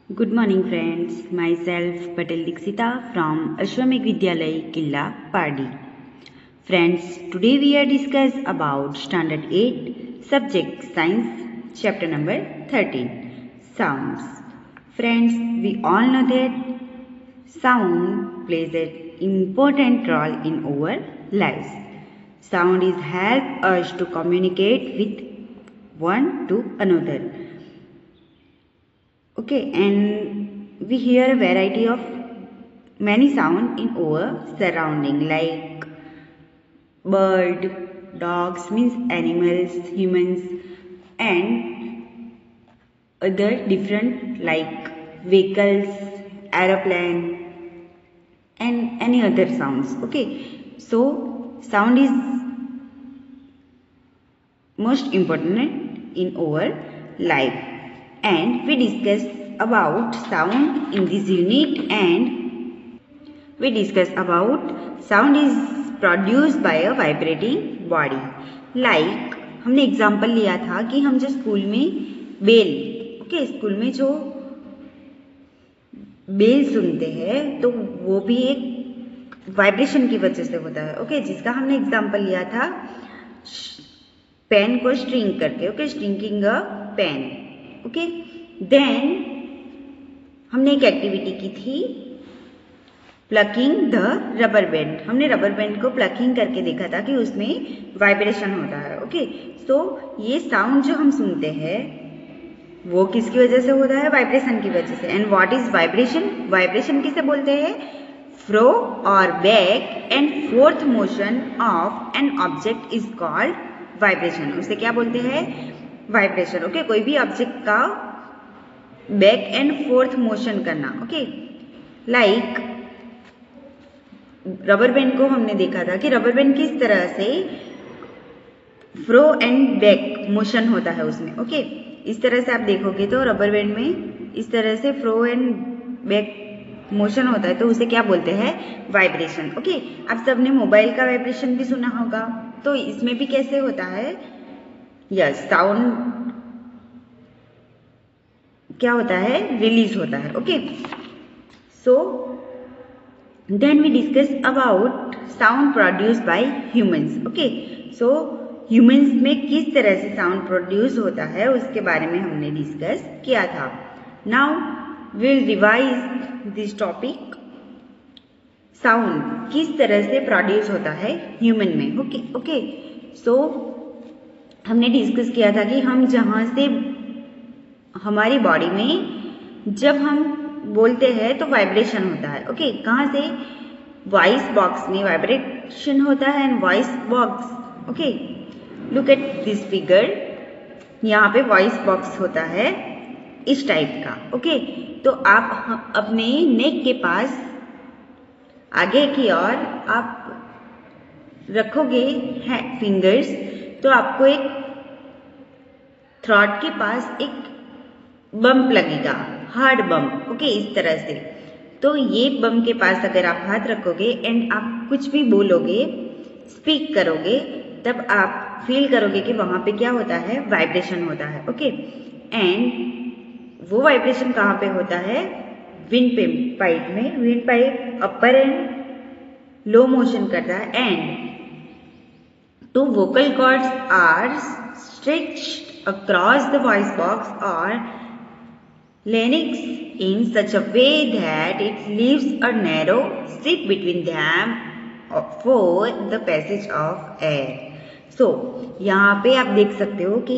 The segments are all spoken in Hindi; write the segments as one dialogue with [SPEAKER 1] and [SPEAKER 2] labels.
[SPEAKER 1] Good morning friends, myself Patel Dixita from Ashwamekh Vidyalay Killa Pardi. Friends, today we are discuss about Standard 8 Subject Science Chapter number 13 Sounds. Friends, we all know that sound plays an important role in our lives. Sound is help us to communicate with one to another. Okay, and we hear a variety of many sound in our surrounding like bird, dogs means animals, humans and other different like vehicles, aeroplane and any other sounds. Okay, so sound is most important in our life, and we discuss about sound in this unit, and we discuss about sound is produced by a vibrating body. like हमने एग्जाम्पल लिया था कि हम जो स्कूल में बेल स्कूल में जो बेल सुनते हैं तो वो भी एक वाइब्रेशन की वजह से होता है. जिसका हमने एग्जाम्पल लिया था पेन को स्ट्रिंग करके. स्ट्रिंगिंग अ पेन. देन हमने एक एक्टिविटी की थी प्लकिंग द रबर बैंड. हमने रबर बैंड को प्लकिंग करके देखा था कि उसमें वाइब्रेशन होता है. सो ये साउंड जो हम सुनते हैं वो किसकी वजह से होता है? वाइब्रेशन की वजह से. And what is vibration? Vibration किसे बोलते हैं? फ्रो और back and fourth motion of an object is called vibration. उसे क्या बोलते हैं? वाइब्रेशन. कोई भी ऑब्जेक्ट का बैक एंड फोर्थ मोशन करना. लाइक रबर बैंड को हमने देखा था कि रबर बैंड किस तरह से फ्रो एंड बैक मोशन होता है उसमें. इस तरह से आप देखोगे तो रबर बैंड में इस तरह से फ्रो एंड बैक मोशन होता है तो उसे क्या बोलते हैं? वाइब्रेशन. आप सबने मोबाइल का वाइब्रेशन भी सुना होगा, तो इसमें भी कैसे होता है? यस, साउंड क्या होता है? रिलीज होता है. So then we discuss about sound produced by humans. So humans में किस तरह से साउंड प्रोड्यूस होता है उसके बारे में हमने डिस्कस किया था. Now will revise this topic. Sound किस तरह से प्रोड्यूस होता है ह्यूमन में. सो हमने डिस्कस किया था कि हम जहाँ से हमारी बॉडी में जब हम बोलते हैं तो वाइब्रेशन होता है. कहाँ से? वॉइस बॉक्स में वाइब्रेशन होता है. And voice box, look at this figure. यहाँ पे वॉइस बॉक्स होता है इस टाइप का. तो आप अपने नेक के पास आगे की ओर आप रखोगे फिंगर्स, तो आपको एक थ्रॉट के पास एक बम्प लगेगा, हार्ड बम्प. इस तरह से. तो ये बम्प के पास अगर आप हाथ रखोगे एंड आप कुछ भी बोलोगे, स्पीक करोगे, तब आप फील करोगे कि वहां पे क्या होता है? वाइब्रेशन होता है. एंड वो वाइब्रेशन कहाँ पे होता है? विंड पाइप में. Wind pipe upper and low motion करता है. And two vocal cords are stretched across the voice box और larynx in such a way that it leaves a narrow strip between them for the passage of air. So यहाँ पे आप देख सकते हो कि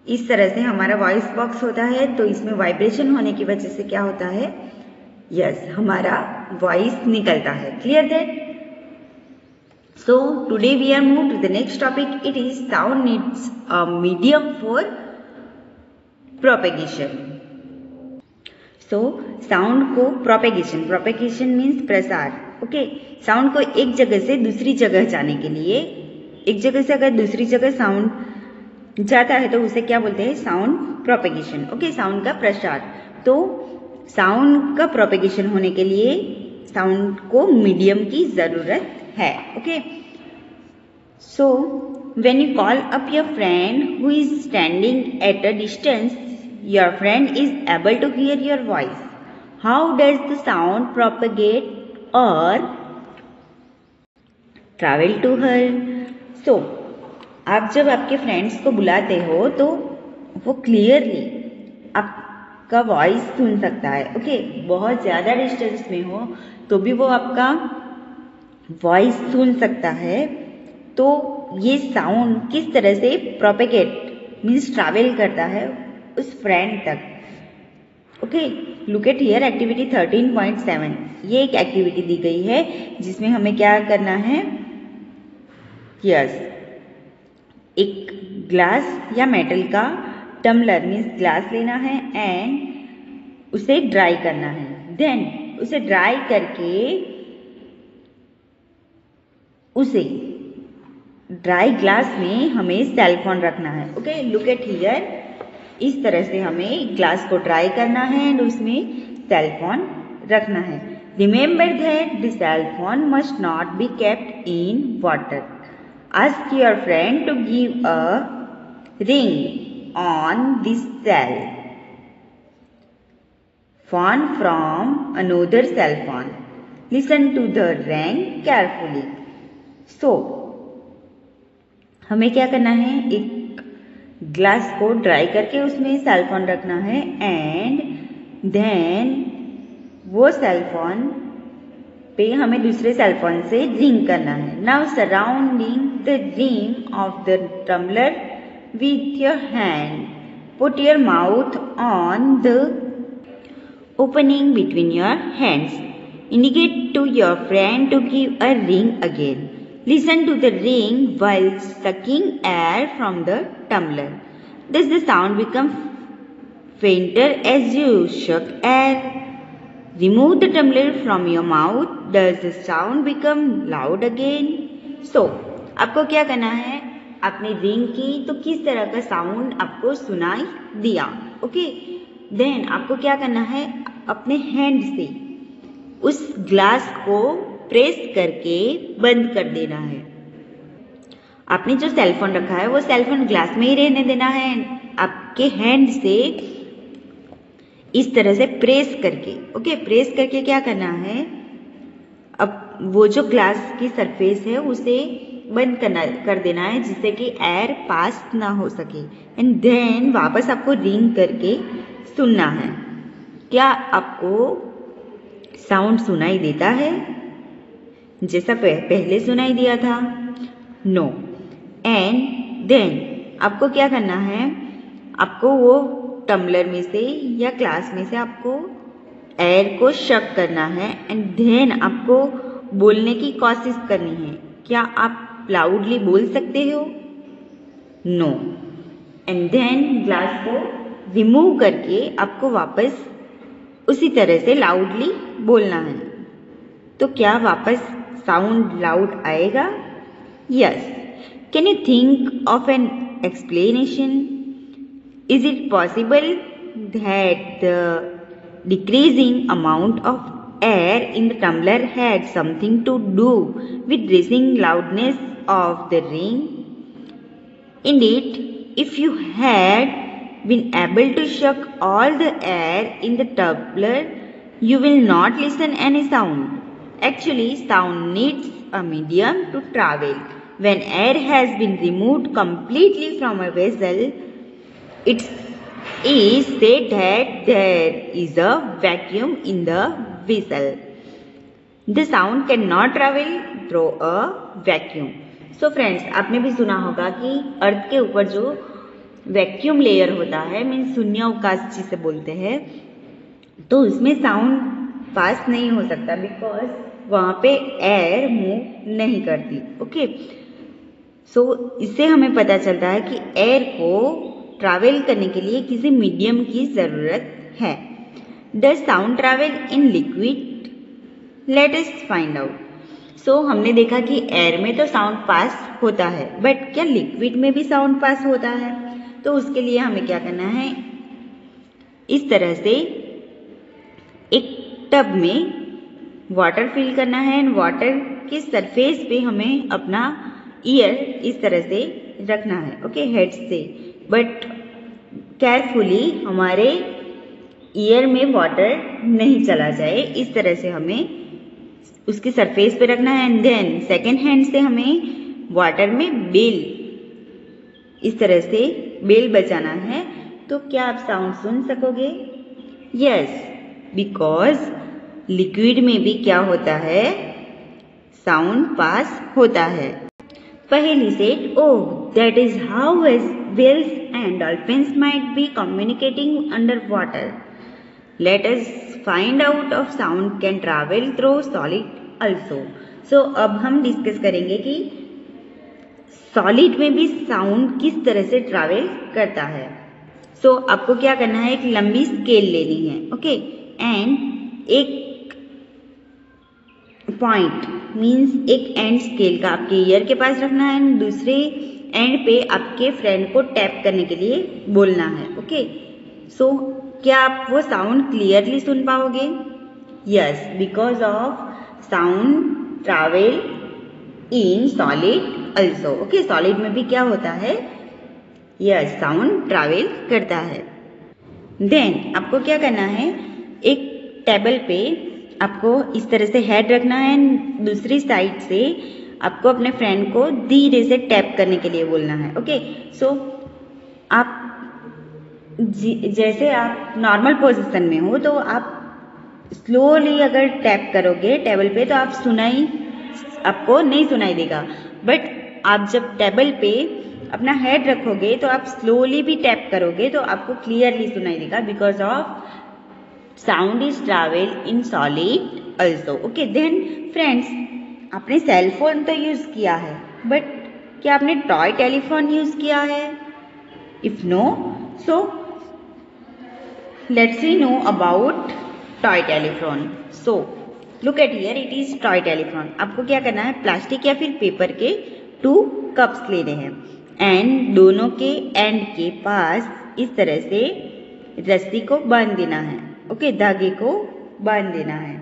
[SPEAKER 1] इस तरह से हमारा वॉइस बॉक्स होता है, तो इसमें वाइब्रेशन होने की वजह से क्या होता है? यस, हमारा वॉइस निकलता है. Clear that? So today we are moved to the next topic. It is sound needs a medium for propagation. So sound को प्रोपेगेशन मीन्स प्रसार. साउंड को एक जगह से दूसरी जगह जाने के लिए, एक जगह से अगर दूसरी जगह साउंड जाता है तो उसे क्या बोलते हैं? Sound propagation. साउंड का प्रसार. तो साउंड का प्रोपेगेशन होने के लिए साउंड को मीडियम की जरूरत है. सो when you call up your friend who is standing at a distance, your friend is able to hear your voice. How does the sound propagate or travel to her? So, आप जब आपके फ्रेंड्स को बुलाते हो तो वो क्लियरली आपका वॉइस सुन सकता है. ओके, बहुत ज़्यादा डिस्टेंस में हो तो भी वो आपका वॉइस सुन सकता है. तो ये साउंड किस तरह से प्रोपेगेट मीन्स ट्रैवल करता है उस फ्रेंड तक. Okay, look at here activity 13.7. ये एक एक्टिविटी दी गई है जिसमें हमें क्या करना है. यस, एक ग्लास या मेटल का टम्बलर मीन्स ग्लास लेना है एंड उसे ड्राई करना है. देन उसे ड्राई करके उसे ड्राई ग्लास में हमें सेल फोन रखना है. Okay, look at here. इस तरह से हमें ग्लास को ड्राई करना है एंड उसमें सेल फोन रखना है. Remember that the cell phone must not be kept in water. Ask your friend to give a ring on this cell phone from another cell phone. Listen to the ring carefully. So हमें क्या करना है, एक ग्लास को ड्राई करके उसमें सेल फोन रखना है एंड देन वो सेल फोन पे हमें दूसरे सेल फोन से रिंग करना है. Now surrounding the ring of the tumbler with your hand. Put your mouth on the opening between your hands. Indicate to your friend to give a ring again. Listen to the ring while sucking air from the tumbler. Does the sound become fainter as you suck air? Remove the tumbler from your mouth. Does the sound become loud again? So, आपको क्या करना है, आपने रिंग की तो किस तरह का साउंड आपको सुनाई दिया. ओके, देन आपको क्या करना है, अपने हैंड से उस ग्लास को प्रेस करके बंद कर देना है. आपने जो सेल फोन रखा है वो सेल फोन ग्लास में ही रहने देना है. आपके हैंड से इस तरह से प्रेस करके. ओके, प्रेस करके क्या करना है, अब वो जो ग्लास की सरफेस है उसे बंद कर देना है जिससे कि एयर पास ना हो सके. एंड देन वापस आपको रिंग करके सुनना है. क्या आपको साउंड सुनाई देता है जैसा पहले सुनाई दिया था? नो. एंड देन आपको क्या करना है, आपको वो टम्बलर में से या ग्लास में से आपको एयर को शक करना है एंड देन आपको बोलने की कोशिश करनी है. क्या आप लाउडली बोल सकते हो? नो. एंड देन ग्लास को रिमूव करके आपको वापस उसी तरह से लाउडली बोलना है. तो क्या वापस साउंड लाउड आएगा? Yes. Can you think of an explanation? Is it possible that the decreasing amount of air in the tumbler had something to do with raising loudness of the ring? Indeed, if you had been able to suck all the air in the tumbler, you will not listen any sound. Actually, sound needs a medium to travel. When air has been removed completely from a vessel, it is said that there is a vacuum in the vessel. The sound cannot travel through a vacuum. So friends, आपने भी सुना होगा कि अर्थ के ऊपर जो वैक्यूम लेयर होता है मीन्स शून्यावकाश जिसे बोलते हैं, तो उसमें साउंड पास नहीं हो सकता बिकॉज वहाँ पे एयर मूव नहीं करती. ओके, सो इससे हमें पता चलता है कि एयर को ट्रैवल करने के लिए किसी मीडियम की ज़रूरत है. Does sound travel in liquid? Let us find out. So हमने देखा कि एयर में तो साउंड पास होता है, बट क्या लिक्विड में भी साउंड पास होता है? तो उसके लिए हमें क्या करना है, इस तरह से एक टब में वाटर फिल करना है एंड वाटर के सरफेस पे हमें अपना ईयर इस तरह से रखना है. ओके, हेड से. बट केयरफुली हमारे ईयर में वाटर नहीं चला जाए, इस तरह से हमें उसकी सरफेस पे रखना है। एंड देन सेकेंड हैंड से हमें वाटर में बेल, इस तरह से बेल बजाना है। तो क्या आप साउंड सुन सकोगे? यस, बिकॉज लिक्विड में भी क्या होता है, साउंड पास होता है। पहेली said, oh that is how whales and dolphins might be communicating underwater. Let us find out if sound can travel through solid also. So अब हम डिस्कस करेंगे कि सॉलिड में भी साउंड किस तरह से ट्रैवल करता है। सो आपको क्या करना है, एक लंबी स्केल लेनी है, ओके, एंड एक पॉइंट मीन्स एक एंड स्केल का आपके ईयर के पास रखना है, दूसरे एंड पे आपके फ्रेंड को टैप करने के लिए बोलना है, ओके। सो क्या आप वो साउंड क्लियरली सुन पाओगे? Yes, because of sound travel in solid also, okay. Solid में भी क्या होता है, यस, साउंड ट्रैवल करता है। देन आपको क्या करना है, एक टेबल पे आपको इस तरह से हेड रखना है, दूसरी साइड से आपको अपने फ्रेंड को धीरे से टैप करने के लिए बोलना है, ओके। सो आप जैसे आप नॉर्मल पोजीशन में हो तो आप स्लोली अगर टैप करोगे टेबल पे तो आप आपको नहीं सुनाई देगा, बट आप जब टेबल पे अपना हेड रखोगे तो आप स्लोली भी टैप करोगे तो आपको क्लियरली सुनाई देगा, because of sound is travel in solid also, okay. Then friends, आपने सेल फोन तो यूज किया है, बट क्या आपने टॉय टेलीफोन यूज किया है? If no, so let's see know about toy telephone. So look at here, it is toy telephone. आपको क्या करना है, प्लास्टिक या फिर पेपर के 2 कप्स लेने हैं एंड दोनों के एंड के पास इस तरह से रस्सी को बांध देना है, ओके, धागे को बांध देना है।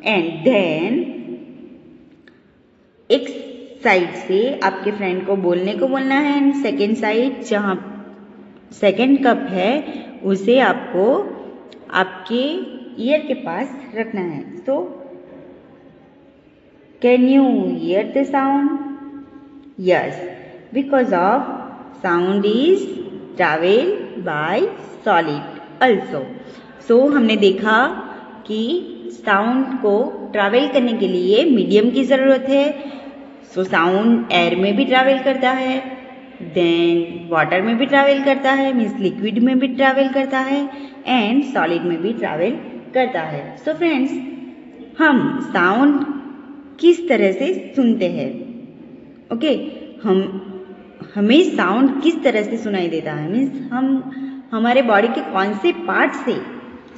[SPEAKER 1] एंड देन एक साइड से आपके फ्रेंड को बोलने को बोलना है एंड सेकेंड साइड जहाँ सेकेंड कप है उसे आपको आपके ईयर के पास रखना है। So can you hear the sound? Yes, because of sound is travel by solid also. So हमने देखा कि साउंड को ट्रैवल करने के लिए मीडियम की ज़रूरत है। सो साउंड एयर में भी ट्रैवल करता है, देन वाटर में भी ट्रैवल करता है, मीन्स लिक्विड में भी ट्रैवल करता है एंड सॉलिड में भी ट्रैवल करता है। सो फ्रेंड्स, हम साउंड किस तरह से सुनते हैं, ओके, हमें साउंड किस तरह से सुनाई देता है, मीन्स हम हमारे बॉडी के कौन से पार्ट से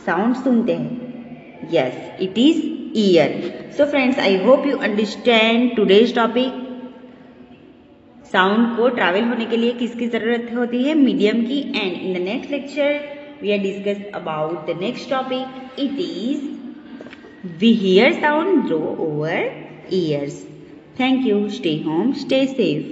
[SPEAKER 1] साउंड सुनते हैं? Yes, it is ear. So friends, I hope you understand today's topic. Sound को ट्रैवल होने के लिए किसकी जरूरत होती है? मीडियम की। And in the next lecture we are discuss about the next topic, it is we hear sound through over ears. Thank you. Stay home, stay safe.